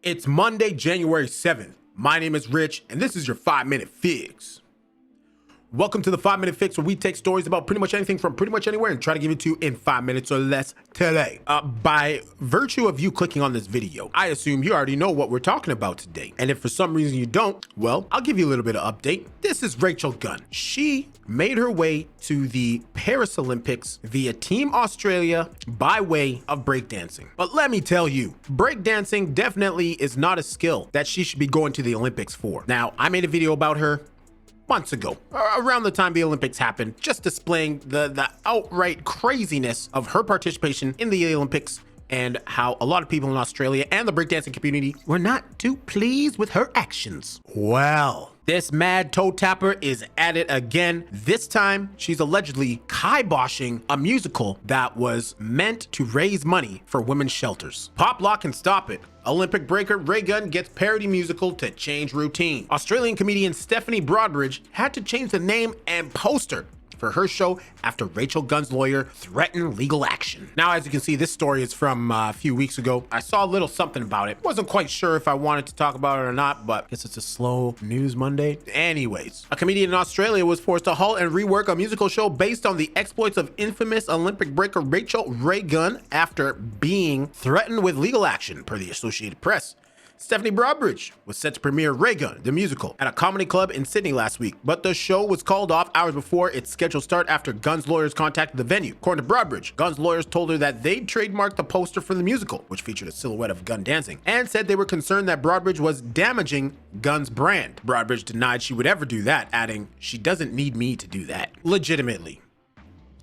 It's Monday, January 7th. My name is Rich, and this is your 5-Minute Fix. Welcome to the 5-Minute Fix, where we take stories about pretty much anything from pretty much anywhere and try to give it to you in 5 minutes or less today. By virtue of you clicking on this video, I assume you already know what we're talking about today. And if for some reason you don't, well, I'll give you a little bit of update. This is Rachael Gunn. She made her way to the Paris Olympics via Team Australia by way of breakdancing. But let me tell you, breakdancing definitely is not a skill that she should be going to the Olympics for. Now, I made a video about her months ago, around the time the Olympics happened, just displaying the outright craziness of her participation in the Olympics and how a lot of people in Australia and the breakdancing community were not too pleased with her actions. Well, this mad toe tapper is at it again. This time, she's allegedly kiboshing a musical that was meant to raise money for women's shelters. Pop, lock, and stop it. Olympic breaker RayGun gets parody musical to change routine. Australian comedian Stephanie Broadbridge had to change the name and poster for her show after Rachael Gunn's lawyer threatened legal action. Now, as you can see, this story is from a few weeks ago. I saw a little something about it. Wasn't quite sure if I wanted to talk about it or not, but I guess it's a slow news Monday. Anyways, a comedian in Australia was forced to halt and rework a musical show based on the exploits of infamous Olympic breaker Ray Gunn after being threatened with legal action, per the Associated Press. Stephanie Broadbridge was set to premiere RayGun, the musical, at a comedy club in Sydney last week, but the show was called off hours before its scheduled start after Gunn's lawyers contacted the venue. According to Broadbridge, Gunn's lawyers told her that they'd trademarked the poster for the musical, which featured a silhouette of Gunn dancing, and said they were concerned that Broadbridge was damaging Gunn's brand. Broadbridge denied she would ever do that, adding, "She doesn't need me to do that."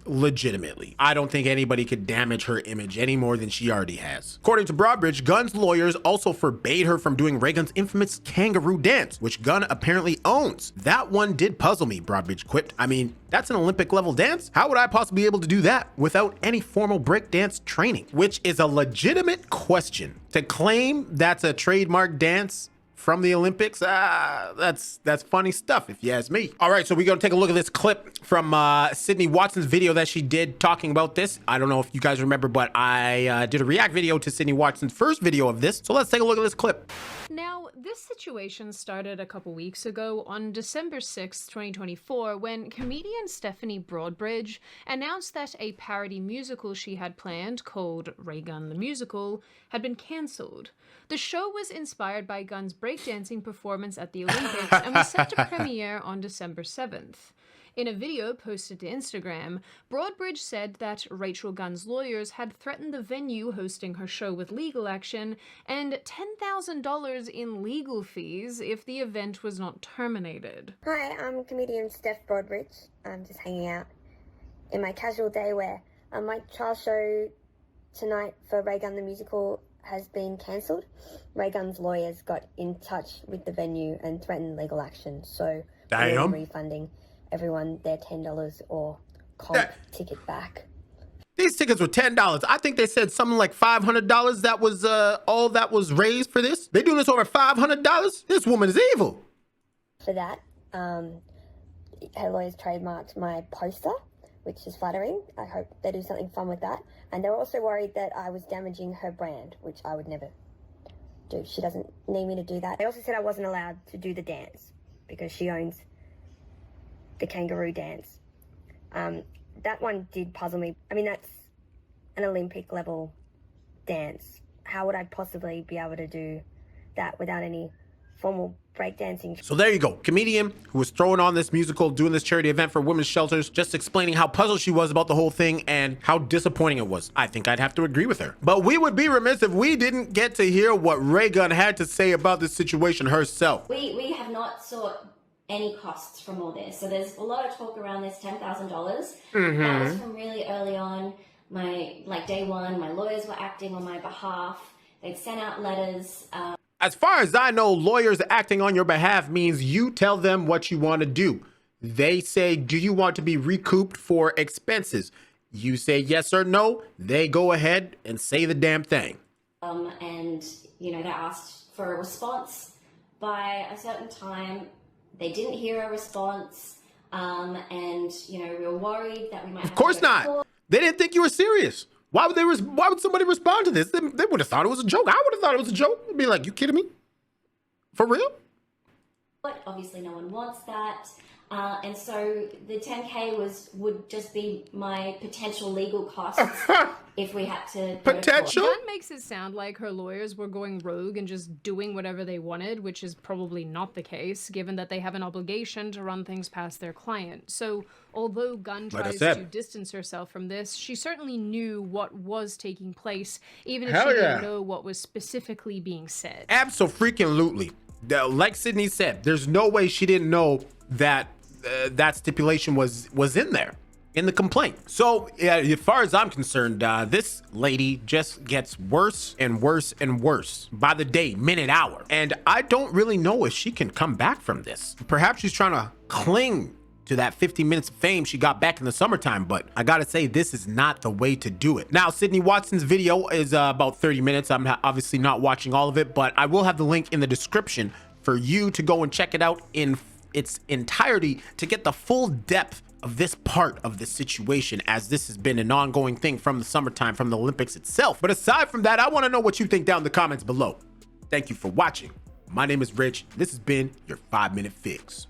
Legitimately, I don't think anybody could damage her image any more than she already has. According to Broadbridge, Gunn's lawyers also forbade her from doing RayGun's infamous kangaroo dance, which Gunn apparently owns. That one did puzzle me, Broadbridge quipped. I mean, that's an Olympic level dance. How would I possibly be able to do that without any formal breakdance training? Which is a legitimate question. To claim that's a trademark dance from the Olympics, that's funny stuff if you ask me. All right, so we're gonna take a look at this clip from Sydney Watson's video that she did talking about this. I don't know if you guys remember, but I did a react video to Sydney Watson's first video of this. So let's take a look at this clip. Now, this situation started a couple weeks ago on December 6, 2024, when comedian Stephanie Broadbridge announced that a parody musical she had planned, called RayGun the Musical, had been cancelled. The show was inspired by Gunn's breakdancing performance at the Olympics and was set to premiere on December 7th. In a video posted to Instagram, Broadbridge said that Rachael Gunn's lawyers had threatened the venue hosting her show with legal action and $10,000 in legal fees if the event was not terminated. Hi, I'm comedian Steph Broadbridge. I'm just hanging out in my casual day wear. My trial show tonight for RayGun the Musical has been cancelled. RayGun's lawyers got in touch with the venue and threatened legal action, so we're refunding everyone their $10 or comp ticket back. These tickets were $10. I think they said something like $500. That was all that was raised for this. They doing this over $500? This woman is evil. For that, her lawyers trademarked my poster, which is flattering. I hope they do something fun with that. And they were also worried that I was damaging her brand, which I would never do. She doesn't need me to do that. They also said I wasn't allowed to do the dance because she owns the kangaroo dance. That one did puzzle me. I mean, that's an Olympic level dance. How would I possibly be able to do that without any formal breakdancing? So there you go. Comedian who was throwing on this musical, doing this charity event for women's shelters, just explaining how puzzled she was about the whole thing and how disappointing it was. I think I'd have to agree with her. But we would be remiss if we didn't get to hear what RayGun had to say about this situation herself. We have not sought any costs from all this. So there's a lot of talk around this $10,000. That was from really early on. Day one, my lawyers were acting on my behalf. They'd sent out letters. As far as I know, lawyers acting on your behalf means you tell them what you want to do. They say, do you want to be recouped for expenses? You say yes or no. They go ahead and say the damn thing. And, they asked for a response by a certain time. They didn't hear a response. And, we were worried that we might have Of course not. They didn't think you were serious. Why would somebody respond to this? They would have thought it was a joke. I would have thought it was a joke. They'd be like, you kidding me? For real? But obviously no one wants that. And so the 10K would just be my potential legal costs if we had to go Potential? to court. Gunn makes it sound like her lawyers were going rogue and just doing whatever they wanted, which is probably not the case, given that they have an obligation to run things past their client. So although Gunn Like I tries said. to distance herself from this, she certainly knew what was taking place, even if Hell she yeah. didn't know what was specifically being said. Abso-freaking-lutely. Like Sydney said, there's no way she didn't know that that stipulation was in there in the complaint. So as far as I'm concerned, this lady just gets worse and worse and worse by the day, minute, hour. And I don't really know if she can come back from this. Perhaps she's trying to cling to that 15 minutes of fame she got back in the summertime, but I gotta say, this is not the way to do it. Now, Sydney Watson's video is about 30 minutes. I'm obviously not watching all of it, but I will have the link in the description for you to go and check it out in its entirety to get the full depth of this part of the situation, as this has been an ongoing thing from the summertime, from the Olympics itself. But aside from that, I want to know what you think down in the comments below. Thank you for watching. My name is Rich. This has been your 5-Minute Fix.